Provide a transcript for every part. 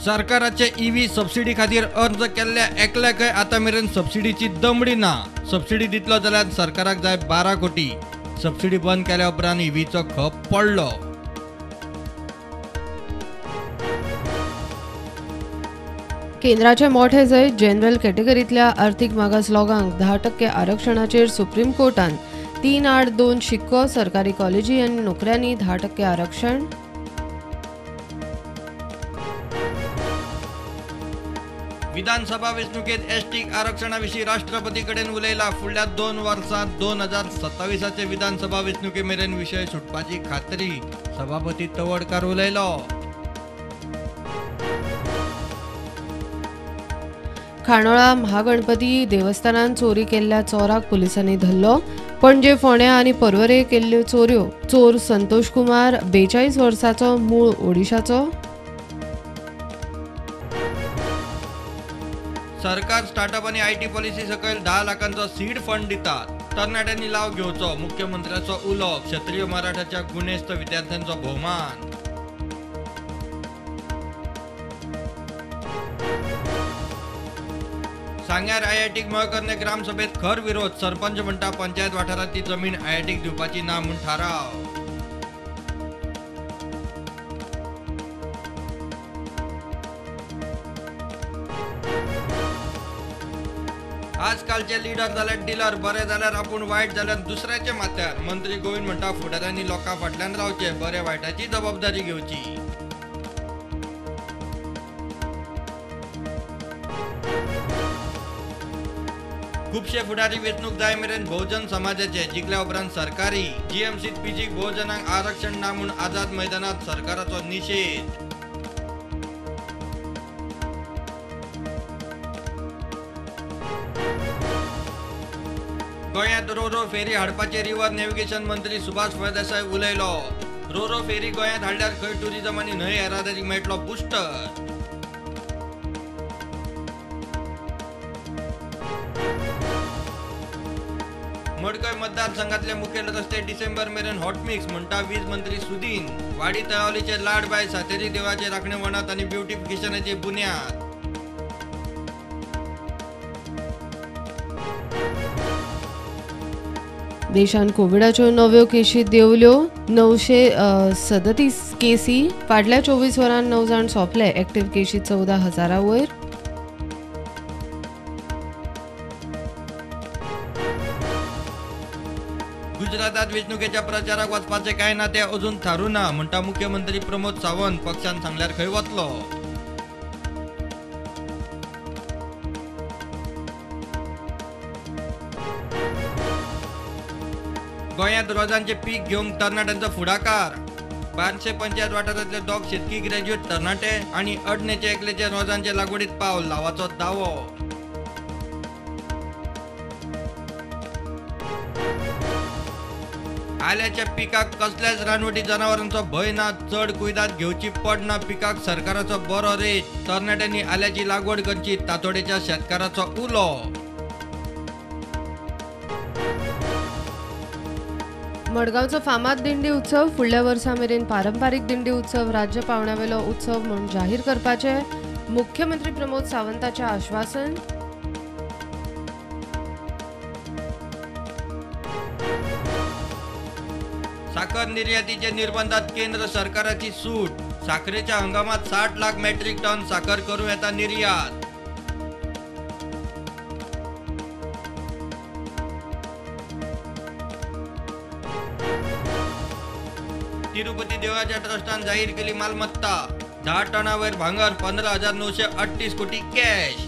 सरकाराचे EV subsidy खातीर अर्ज केल्ल्या एकल्याकय आतां मेरेन सबसिडीची दमडी ना. सबसिडी दितलो जाल्यार सरकाराक जाय 12 कोटी. सबसिडी बंद केल्या उपरांत ईव्हीचो खप पडलो. केंद्राचे मोठे जैत जनरल कॅटेगरीतल्या आर्थीक मागास लोकांक 10% आरक्षणाचेर सुप्रीम कोर्टान 382 शिक्को. सरकारी कॉलेजी आनी नोकऱ्यांनी 10% आरक्षण. विधानसभा वेंचणुकेत एसटीक आरक्षणाविशीं राष्ट्रपती कडेन उलयला. फुडल्या 2 वर्सांत 2027चे विधानसभा वेंचणुके मेरेन विशय सुटपाची खात्री. सभापती तवडकार उलयलो. खांडोळा महागणपती देवस्थानात चोरी केल्ल्या चोराक पुलिसांनी धरलो. पणजे, फोंड्या आनी पर्वरे केल्ल्यो चोऱ्यो. चोर संतोष कुमार 42 वर्सांचो, मूळ ओडिशाचो. सरकार स्टार्टअप आनी आयटी पॉलिसी सकयल 10 लाखांचो सीड फंड दितात. तरणाट्यांनी लाव घेवचो. मुख्यमंत्र्याचो उलो. क्षत्रिय मराठाच्या गुणेस्त विद्यार्थ्यांचो भोवमान. सांग्यार आयआयटीक मळकर्णे ग्रामसभेत खर विरोध. सरपंच म्हणटा पंचायत वाठारांतली जमीन आयआयटीक दिवपाची ना म्हूण थाराव. आजकालचे लीडर जाल्यार डिलर. बरे जाल्यार आपूण, वायट जाल्यार दुसऱ्याचे माथ्यार. मंत्री गोविंद म्हणटा फुडाऱ्यांनी लोकां फाटल्यान रावचे, बरे वायटाची जबाबदारी घेवची. खुबशे फुडारी वेंचणूक जाय मेरेन बहुजन समाजाचे. जिखल्या उपरांत सरकारी जीएमसीत पीजीक बहुजनांक आरक्षण ना म्हूण आझाद मैदानात सरकाराचो निषेध. गोंयांत रो फेरी हाडपाचे रिव्हर नॅव्हिगेशन मंत्री सुभाष फळदेसाय उलयलो. रो फेरी गोंयांत हाडल्यार खंय टुरिझम आनी न्हंय येरादारीक मेळटलो बुस्टर. मडकय मतदारसंघातले मुखेल रस्ते डिसेंबर मेरेन हॉटमिक्स म्हणटा वीज मंत्री सुदीन. वाडी तळावलीचे लाडबाय सातेरी देवळाचे राखणे वणात आनी ब्युटिफिकेशनाची बुन्याद. देशान कोविडाच्यो नव्यो केशी देंवल्यो. 937 केसी. फाटल्या 24 वरांत 9 जाण सोंपले. एक्टीव केशी 14,000 वयर. गुजरातात वेंचणुकेच्या प्रचाराक वचपाचे कांय ना ते अजून थारूना म्हणटा मुख्यमंत्री प्रमोद सावंत. पक्षान सांगल्यार खंय वतलो. गोंयांत रोजांचे पीक घेवंक तरणाट्यांचो फुडाकार. 1200 पंचायत वाठारांतले दोग शेतकी ग्रॅज्युएट तरणाटे आनी अडनेचे एकलेचे रोजांचे लागवडीत पावल लावाचो दावो. आल्याच्या पिकाक कसल्याच रानवटी जनावरांचो भंय ना. चड कुयदाद घेवची पडना. पिकाक सरकाराचो बरो रेट. तरणाट्यांनी आल्याची लागवड करची, तातोडेच्या शेतकाराचो उलो. मडगांवचो फामाद दिंडी उत्सव. फुडल्या वर्सा मेरेन पारंपारीक दिंडी उत्सव राज्य पावण्यावेलो उत्सव म्हूण जाहीर करपाचे. मुख्यमंत्री प्रमोद सावंताचें आश्वासन. साखर निर्यातीचे निर्बंधात केंद्र सरकाराची सूट. साखरेच्या हंगामात 60 लाख मेट्रिक टन साखर करूं येता निर्यात. तिरुपती देवळाच्या ट्रस्टान जाहीर केली मालमत्ता. 10 टनावयर भांगर, 15,938 कोटी कॅश.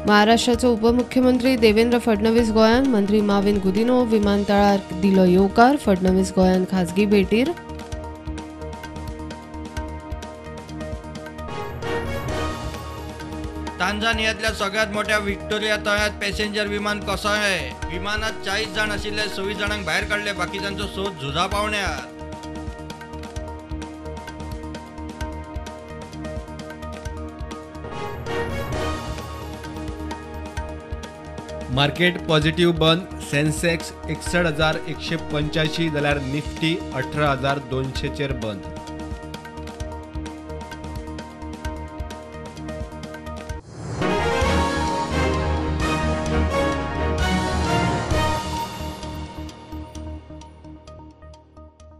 महाराष्ट्राचो उपमुख्यमंत्री देवेंद्र फडणवीस गोंयांत. मंत्री माविन गुदिन्हो विमानतळार दिलो येवकार. फडणवीस गोंयांत खाजगी भेटीर. तांझानियातल्या सगळ्यात मोठ्या व्हिक्टोरिया तळ्यात पॅसेंजर विमान कोसळ्ळें. विमानात 40 जाण आशिल्ले. 26 जाणांक भायर काडले. बाकीच्यांचो सोद झुजा पावण्यार. मार्केट पॉझिटिव्ह बंद. सेन्सेक्स 61,185 जाल्यार निफ्टी 18,200 बंद.